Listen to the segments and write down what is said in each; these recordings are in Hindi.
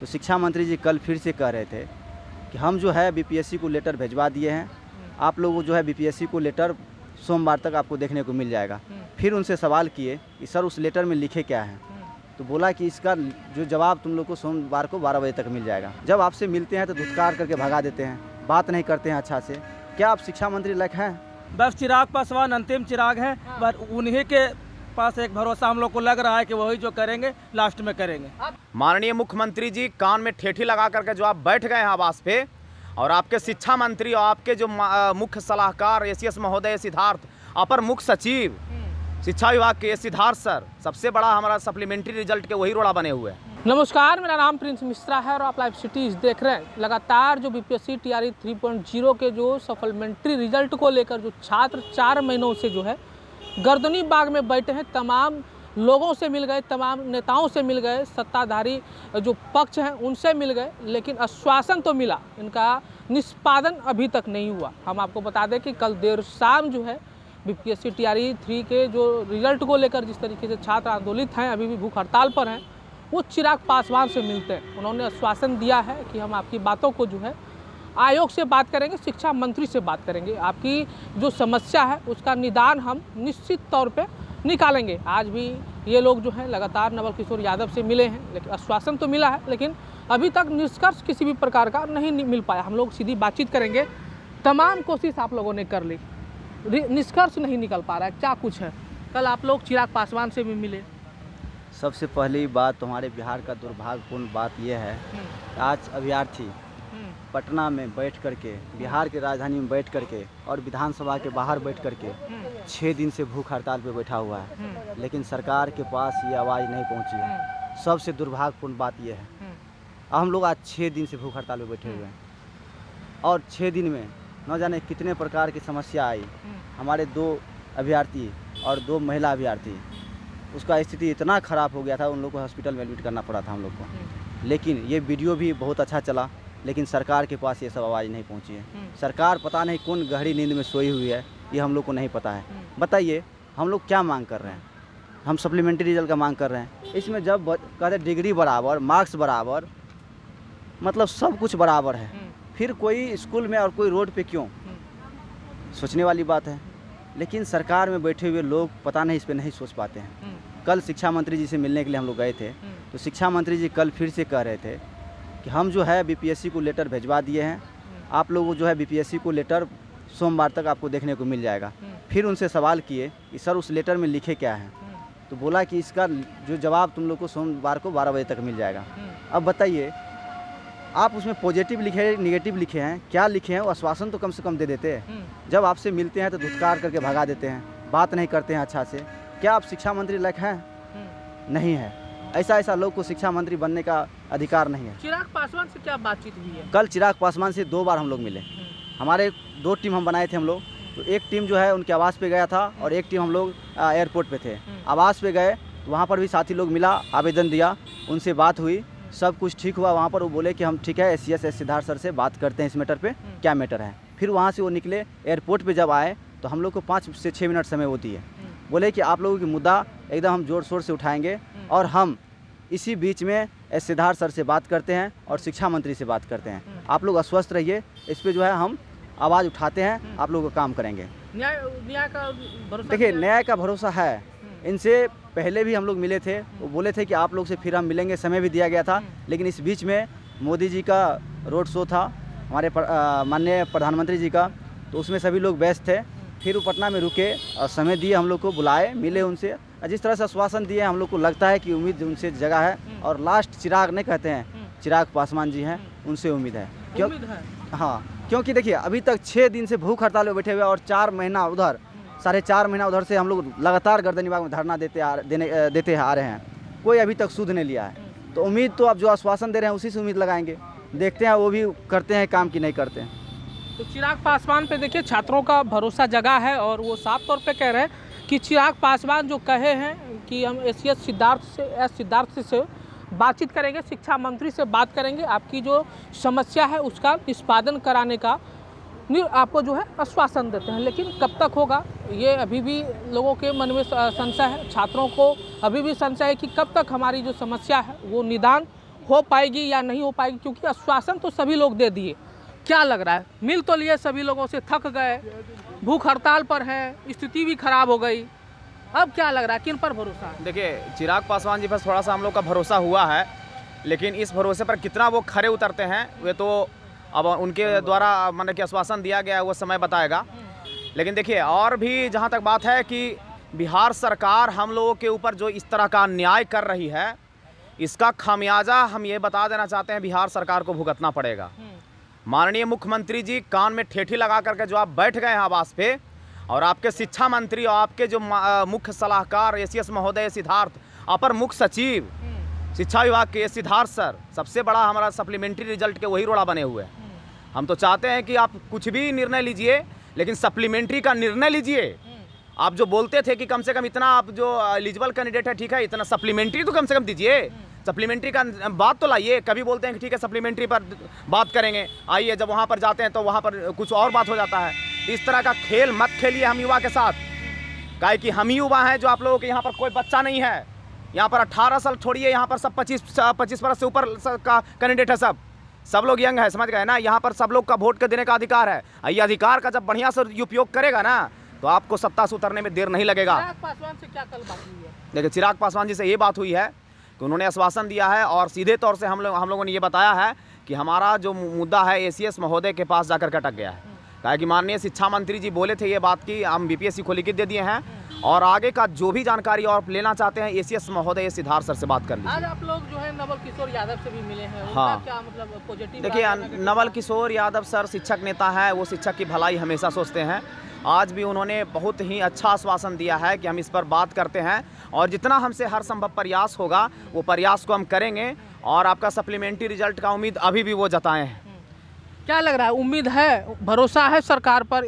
तो शिक्षा मंत्री जी कल फिर से कह रहे थे कि हम जो है बीपीएससी को लेटर भिजवा दिए हैं, आप लोगों को जो है बीपीएससी को लेटर सोमवार तक आपको देखने को मिल जाएगा। फिर उनसे सवाल किए कि सर उस लेटर में लिखे क्या है, तो बोला कि इसका जो जवाब तुम लोग को सोमवार को 12 बजे तक मिल जाएगा। जब आपसे मिलते हैं तो धुतकार करके भगा देते हैं, बात नहीं करते हैं अच्छा से। क्या आप शिक्षा मंत्री लायक हैं? बस चिराग पासवान अंतिम चिराग हैं, पर उन्हीं के पास एक भरोसा हम लोग को लग रहा है कि वही जो करेंगे लास्ट में करेंगे। माननीय मुख्यमंत्री जी कान में ठेठी लगा करके जो आप बैठ गए हैं आवास पे, और आपके शिक्षा मंत्री और आपके जो मुख्य सलाहकार एसीएस महोदय सिद्धार्थ, अपर मुख्य सचिव शिक्षा विभाग के सिद्धार्थ सर, सबसे बड़ा हमारा सप्लीमेंट्री रिजल्ट के वही रोड़ा बने हुए हैं। नमस्कार, मेरा नाम प्रिंस मिश्रा है और आप लाइव सिटीज़ देख रहे हैं। लगातार जो बीपीएससी टीआरई 3.0 के जो सप्लीमेंट्री रिजल्ट को लेकर जो छात्र 4 महीनों से जो है गर्दनी बाग में बैठे हैं, तमाम लोगों से मिल गए, तमाम नेताओं से मिल गए, सत्ताधारी जो पक्ष हैं उनसे मिल गए, लेकिन आश्वासन तो मिला, इनका निष्पादन अभी तक नहीं हुआ। हम आपको बता दें कि कल देर शाम जो है बीपीएससी टीआरई 3 के जो रिजल्ट को लेकर जिस तरीके से छात्र आंदोलित हैं, अभी भी भूख हड़ताल पर हैं, वो चिराग पासवान से मिलते हैं। उन्होंने आश्वासन दिया है कि हम आपकी बातों को जो है आयोग से बात करेंगे, शिक्षा मंत्री से बात करेंगे, आपकी जो समस्या है उसका निदान हम निश्चित तौर पे निकालेंगे। आज भी ये लोग जो है लगातार नवल किशोर यादव से मिले हैं, लेकिन आश्वासन तो मिला है, लेकिन अभी तक निष्कर्ष किसी भी प्रकार का नहीं मिल पाया। हम लोग सीधी बातचीत करेंगे, तमाम कोशिश आप लोगों ने कर ली, निष्कर्ष नहीं निकल पा रहा है, क्या कुछ है? कल आप लोग चिराग पासवान से भी मिले। सबसे पहली बात तो हमारे बिहार का दुर्भाग्यपूर्ण बात यह है, आज अभ्यर्थी पटना में बैठ करके, बिहार की राजधानी में बैठ करके और विधानसभा के बाहर बैठ करके 6 दिन से भूख हड़ताल पे बैठा हुआ है, लेकिन सरकार के पास ये आवाज़ नहीं पहुंची है। सबसे दुर्भाग्यपूर्ण बात यह है, हम लोग आज 6 दिन से भूख हड़ताल पे बैठे हुए हैं और 6 दिन में न जाने कितने प्रकार की समस्या आई। हमारे 2 अभ्यर्थी और 2 महिला अभ्यर्थी, उसका स्थिति इतना ख़राब हो गया था, उन लोग को हॉस्पिटल में एडमिट करना पड़ा था हम लोग को। लेकिन ये वीडियो भी बहुत अच्छा चला, लेकिन सरकार के पास ये सब आवाज़ नहीं पहुंची है। सरकार पता नहीं कौन गहरी नींद में सोई हुई है, ये हम लोग को नहीं पता है। बताइए हम लोग क्या मांग कर रहे हैं? हम सप्लीमेंट्री रिजल्ट का मांग कर रहे हैं। इसमें जब कहते डिग्री बराबर, मार्क्स बराबर, मतलब सब कुछ बराबर है, फिर कोई स्कूल में और कोई रोड पे क्यों? सोचने वाली बात है। लेकिन सरकार में बैठे हुए लोग पता नहीं इस पर नहीं सोच पाते हैं। कल शिक्षा मंत्री जी से मिलने के लिए हम लोग गए थे, तो शिक्षा मंत्री जी कल फिर से कह रहे थे कि हम जो है बीपीएससी को लेटर भिजवा दिए हैं, आप लोगों को जो है बीपीएससी को लेटर सोमवार तक आपको देखने को मिल जाएगा। फिर उनसे सवाल किए कि सर उस लेटर में लिखे क्या है, तो बोला कि इसका जो जवाब तुम लोग को सोमवार को 12 बजे तक मिल जाएगा। अब बताइए, आप उसमें पॉजिटिव लिखे, निगेटिव लिखे हैं, क्या लिखे हैं? वो आश्वासन तो कम से कम दे देते हैं। जब आपसे मिलते हैं तो धुतकार करके भगा देते हैं, बात नहीं करते हैं अच्छा से। क्या आप शिक्षा मंत्री लायक हैं? नहीं है। ऐसा लोग को शिक्षा मंत्री बनने का अधिकार नहीं है। चिराग पासवान से क्या बातचीत हुई है? कल चिराग पासवान से 2 बार हम लोग मिले। हमारे 2 टीम हम बनाए थे हम लोग, तो एक टीम जो है उनके आवास पे गया था और एक टीम हम लोग एयरपोर्ट पे थे। आवास पे गए तो वहाँ पर भी साथी लोग मिला, आवेदन दिया, उनसे बात हुई, सब कुछ ठीक हुआ। वहाँ पर वो बोले कि हम ठीक है एसीएस सिद्धार्थ सर से बात करते हैं इस मैटर पे, क्या मैटर है। फिर वहाँ से वो निकले, एयरपोर्ट पे जब आए तो हम लोग को 5 से 6 मिनट समय होती है। बोले कि आप लोगों की मुद्दा एकदम हम जोर शोर से उठाएंगे और हम इसी बीच में सिद्धार्थ सर से बात करते हैं और शिक्षा मंत्री से बात करते हैं। आप लोग अस्वस्थ रहिए, इस पर जो है हम आवाज़ उठाते हैं, आप लोगों का काम करेंगे। न्याय का भरोसा? देखिए, न्याय का भरोसा है। इनसे पहले भी हम लोग मिले थे, वो बोले थे कि आप लोग से फिर हम मिलेंगे, समय भी दिया गया था। लेकिन इस बीच में मोदी जी का रोड शो था, हमारे माननीय प्रधानमंत्री जी का, तो उसमें सभी लोग व्यस्त थे। फिर वो पटना में रुके और समय दिए, हम लोग को बुलाए, मिले उनसे, जिस तरह से आश्वासन दिए हम लोग को लगता है कि उम्मीद उनसे जगह है। और लास्ट चिराग नहीं कहते हैं, चिराग पासवान जी हैं, उनसे उम्मीद है। क्यों? हाँ, क्योंकि देखिए अभी तक 6 दिन से भूख हड़ताल में बैठे हुए और 4 महीना उधर, 4.5 महीना उधर से हम लोग लगातार गर्दनी बाग में धरना देते आ रहे हैं, कोई अभी तक सुध नहीं लिया है। तो उम्मीद तो आप जो आश्वासन दे रहे हैं उसी से उम्मीद लगाएंगे, देखते हैं वो भी करते हैं काम कि नहीं करते हैं। तो चिराग पासवान पे देखिए छात्रों का भरोसा जगा है और वो साफ तौर पे कह रहे हैं कि चिराग पासवान जो कहे हैं कि हम एसीएस सिद्धार्थ से बातचीत करेंगे, शिक्षा मंत्री से बात करेंगे, आपकी जो समस्या है उसका निष्पादन कराने का आपको जो है आश्वासन देते हैं। लेकिन कब तक होगा ये अभी भी लोगों के मन में संशय है, छात्रों को अभी भी संशय है कि कब तक हमारी जो समस्या है वो निदान हो पाएगी या नहीं हो पाएगी, क्योंकि आश्वासन तो सभी लोग दे दिए। क्या लग रहा है, मिल तो लिए सभी लोगों से, थक गए, भूख हड़ताल पर है, स्थिति भी खराब हो गई, अब क्या लग रहा है, किन पर भरोसा है? देखिए, चिराग पासवान जी पर थोड़ा सा हम लोग का भरोसा हुआ है, लेकिन इस भरोसे पर कितना वो खरे उतरते हैं वे तो अब उनके द्वारा मतलब कि आश्वासन दिया गया है वो समय बताएगा। लेकिन देखिए, और भी जहाँ तक बात है कि बिहार सरकार हम लोगों के ऊपर जो इस तरह का अन्याय कर रही है, इसका खामियाजा हम ये बता देना चाहते हैं बिहार सरकार को भुगतना पड़ेगा। माननीय मुख्यमंत्री जी, कान में ठेठी लगा करके जो आप बैठ गए हैं आवास पे, और आपके शिक्षा मंत्री और आपके जो मुख्य सलाहकार एसीएस महोदय सिद्धार्थ, अपर मुख्य सचिव शिक्षा विभाग के सिद्धार्थ सर, सबसे बड़ा हमारा सप्लीमेंट्री रिजल्ट के वही रोड़ा बने हुए हैं। हम तो चाहते हैं कि आप कुछ भी निर्णय लीजिए, लेकिन सप्लीमेंट्री का निर्णय लीजिए। आप जो बोलते थे कि कम से कम इतना, आप जो एलिजिबल कैंडिडेट है ठीक है, इतना सप्लीमेंट्री तो कम से कम दीजिए, सप्लीमेंट्री का बात तो लाइए। कभी बोलते हैं कि ठीक है सप्लीमेंट्री पर बात करेंगे, आइए जब वहाँ पर जाते हैं तो वहाँ पर कुछ और बात हो जाता है। इस तरह का खेल मत खेलिए हम युवा के साथ, काहे कि हम ही युवा हैं, जो आप लोगों के यहाँ पर कोई बच्चा नहीं है। यहाँ पर 18 साल छोड़िए, यहाँ पर सब 25 बरस से ऊपर का कैंडिडेट है, सब लोग यंग है, समझ गए ना। यहाँ पर सब लोग का वोट के देने का अधिकार है। ये अधिकार का जब बढ़िया से उपयोग करेगा ना, तो आपको सत्ता से उतरने में देर नहीं लगेगा। चिराग पासवान से क्या कल बात हुई है? देखिए, चिराग पासवान जी से ये बात हुई है कि उन्होंने आश्वासन दिया है और सीधे तौर से हम लोगों ने ये बताया है कि हमारा जो मुद्दा है एसीएस महोदय के पास जाकर के अटक गया है। कहा कि माननीय शिक्षा मंत्री जी बोले थे ये बात की, हम बीपीएससी को लिखित दे दिए हैं, और आगे का जो भी जानकारी और लेना चाहते हैं एसीएस महोदय सिद्धार्थ सर से बात कर लीजिए। आज आप लोग जो है नवल किशोर यादव से भी मिले हैं, उनका हाँ। क्या मतलब पॉजिटिव? देखिए, नवल किशोर यादव सर शिक्षक नेता है, वो शिक्षक की भलाई हमेशा सोचते हैं। आज भी उन्होंने बहुत ही अच्छा आश्वासन दिया है कि हम इस पर बात करते हैं, और जितना हमसे हर संभव प्रयास होगा वो प्रयास को हम करेंगे, और आपका सप्लीमेंट्री रिजल्ट का उम्मीद अभी भी वो जताए हैं। क्या लग रहा है, उम्मीद है, भरोसा है सरकार पर?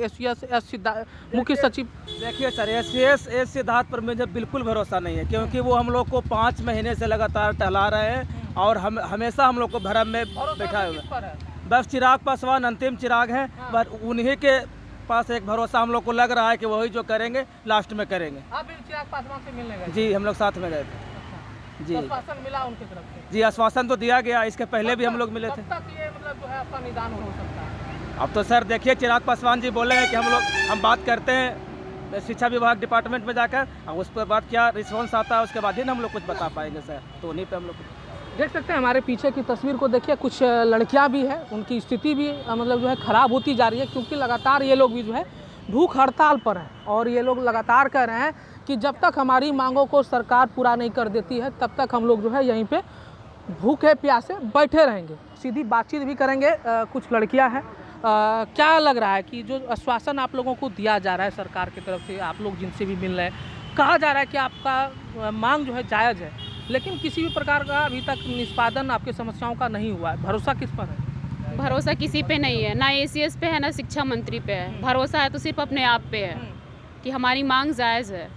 मुख्य सचिव देखिए सर, एस सिद्धार्थ पर मुझे बिल्कुल भरोसा नहीं है, क्योंकि वो हम लोग को 5 महीने से लगातार टहला रहे हैं और हमेशा हम लोग को भ्रम में बैठा हुए हैं। बस चिराग पासवान अंतिम चिराग हैं, बस उन्हीं के पास एक भरोसा हम लोग को लग रहा है कि वही जो करेंगे लास्ट में करेंगे। आप भी चिराग पासवान से मिलने गए? जी, हम लोग साथ में गए थे। जी, आश्वासन मिला उनकी तरफ से? जी, आश्वासन तो दिया गया, इसके पहले भी हम लोग मिले थे। कब तक ये मतलब जो है आपका निदान हो सकता है? अब तो सर देखिए, चिराग पासवान जी बोले हैं कि हम बात करते हैं शिक्षा विभाग डिपार्टमेंट में जाकर, और उस पर बाद क्या रिस्पॉन्स आता है उसके बाद ही हम लोग कुछ बता पाएंगे सर। तो उन्हीं पे हम लोग देख सकते हैं, हमारे पीछे की तस्वीर को देखिए, कुछ लड़कियां भी हैं, उनकी स्थिति भी मतलब जो है ख़राब होती जा रही है, क्योंकि लगातार ये लोग भी जो है भूख हड़ताल पर हैं, और ये लोग लगातार कह रहे हैं कि जब तक हमारी मांगों को सरकार पूरा नहीं कर देती है तब तक हम लोग जो है यहीं पे भूखे प्यासे बैठे रहेंगे। सीधी बातचीत भी करेंगे। कुछ लड़कियां हैं, क्या लग रहा है कि जो आश्वासन आप लोगों को दिया जा रहा है सरकार की तरफ से, आप लोग जिनसे भी मिल रहे हैं, कहा जा रहा है कि आपका मांग जो है जायज़ है, लेकिन किसी भी प्रकार का अभी तक निष्पादन आपकी समस्याओं का नहीं हुआ है, भरोसा किस पर है? भरोसा किसी पे नहीं है, ना एसीएस पे है ना शिक्षा मंत्री पे है। भरोसा है तो सिर्फ अपने आप पे है कि हमारी मांग जायज़ है।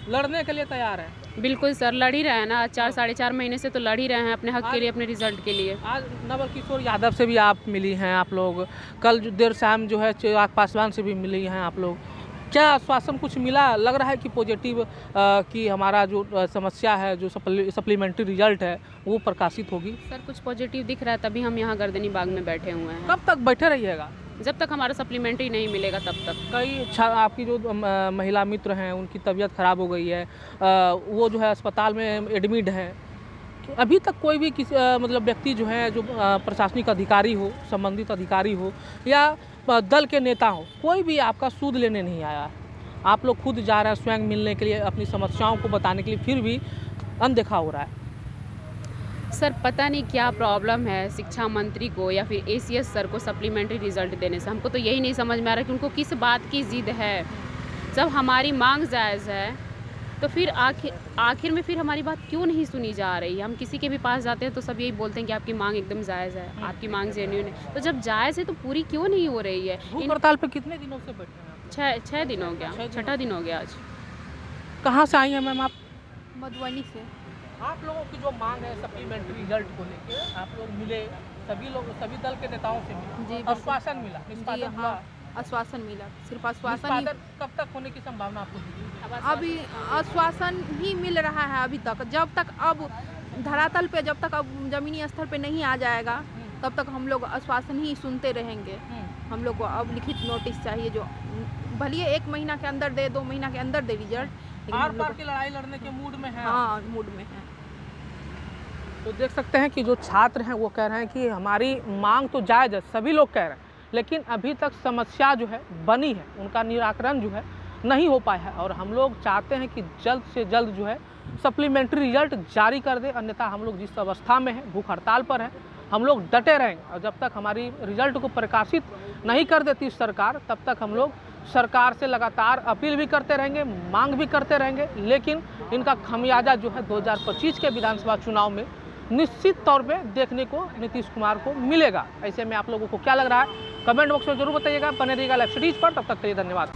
लड़ने के लिए तैयार है? बिल्कुल सर, लड़ ही रहे हैं ना, 4-4.5 महीने से तो लड़ ही रहे हैं अपने हक के लिए, अपने रिजल्ट के लिए। आज नवल किशोर यादव से भी आप मिली हैं, आप लोग कल जो देर शाम जो है चिराग पासवान से भी मिली हैं आप लोग, क्या आश्वासन कुछ मिला? लग रहा है कि पॉजिटिव कि हमारा जो समस्या है, जो सप्लीमेंट्री रिजल्ट है वो प्रकाशित होगी? सर कुछ पॉजिटिव दिख रहा है, तभी हम यहाँ गर्दनी बाग में बैठे हुए हैं। कब तक बैठे रहिएगा? जब तक हमारा सप्लीमेंट्री नहीं मिलेगा तब तक। कई आपकी जो महिला मित्र हैं उनकी तबीयत ख़राब हो गई है, वो जो है अस्पताल में एडमिट है। अभी तक कोई भी किसी मतलब व्यक्ति जो है, जो प्रशासनिक अधिकारी हो, संबंधित अधिकारी हो या दल के नेता हो, कोई भी आपका सूद लेने नहीं आया। आप लोग खुद जा रहे हैं स्वयं मिलने के लिए, अपनी समस्याओं को बताने के लिए, फिर भी अनदेखा हो रहा है। सर पता नहीं क्या प्रॉब्लम है शिक्षा मंत्री को या फिर एसीएस सर को सप्लीमेंट्री रिजल्ट देने से। हमको तो यही नहीं समझ में आ रहा कि उनको किस बात की जिद है। जब हमारी मांग जायज़ है तो फिर आखिर में फिर हमारी बात क्यों नहीं सुनी जा रही है? हम किसी के भी पास जाते हैं तो सब यही बोलते हैं कि आपकी मांग एकदम जायज़ है, आपकी मांग जेन्युइन है। तो जब जायज़ है तो पूरी क्यों नहीं हो रही है? भूख हड़ताल पे कितने दिनों से बैठे हैं? 6 दिन हो गया, 6ठा दिन हो गया आज। कहाँ से आई हैं मैम आप? मधुबनी से। आप लोगों की जो मांग है सप्लीमेंट्री रिजल्ट को लेके, आप लोग मिले, सभी दल के नेताओं से मिले, जी, आश्वासन मिला, निष्पादन हुआ? हाँ, आश्वासन मिला, सिर्फ आश्वासन ही। निष्पादन कब तक होने की संभावना आपको दिखी? अभी आश्वासन ही मिल रहा है अभी तक। जब तक अब धरातल पे जब तक अब जमीनी स्तर पे नहीं आ जाएगा तब तक हम लोग आश्वासन ही सुनते रहेंगे। हम लोग को अब लिखित नोटिस चाहिए, जो भले 1 महीना के अंदर दे, 2 महीना के अंदर दे रिजल्ट, लेकिन आर हम पार लोग की लड़ाई लड़ने के मूड में है। हाँ मूड में है। तो देख सकते हैं कि जो छात्र हैं वो कह रहे हैं कि हमारी मांग तो जायज़ है, सभी लोग कह रहे हैं, लेकिन अभी तक समस्या जो है बनी है, उनका निराकरण जो है नहीं हो पाया है। और हम लोग चाहते हैं कि जल्द से जल्द जो है सप्लीमेंट्री रिजल्ट जारी कर दे, अन्यथा हम लोग जिस अवस्था में हैं, भूख हड़ताल पर हैं, हम लोग डटे रहेंगे। और जब तक हमारी रिजल्ट को प्रकाशित नहीं कर देती सरकार, तब तक हम लोग सरकार से लगातार अपील भी करते रहेंगे, मांग भी करते रहेंगे, लेकिन इनका खमियाजा जो है 2025 के विधानसभा चुनाव में निश्चित तौर पे देखने को नीतीश कुमार को मिलेगा। ऐसे में आप लोगों को क्या लग रहा है, कमेंट बॉक्स में जरूर बताइएगा। बने रहिएगा लाइव सिटीज पर, तब तक के लिए धन्यवाद।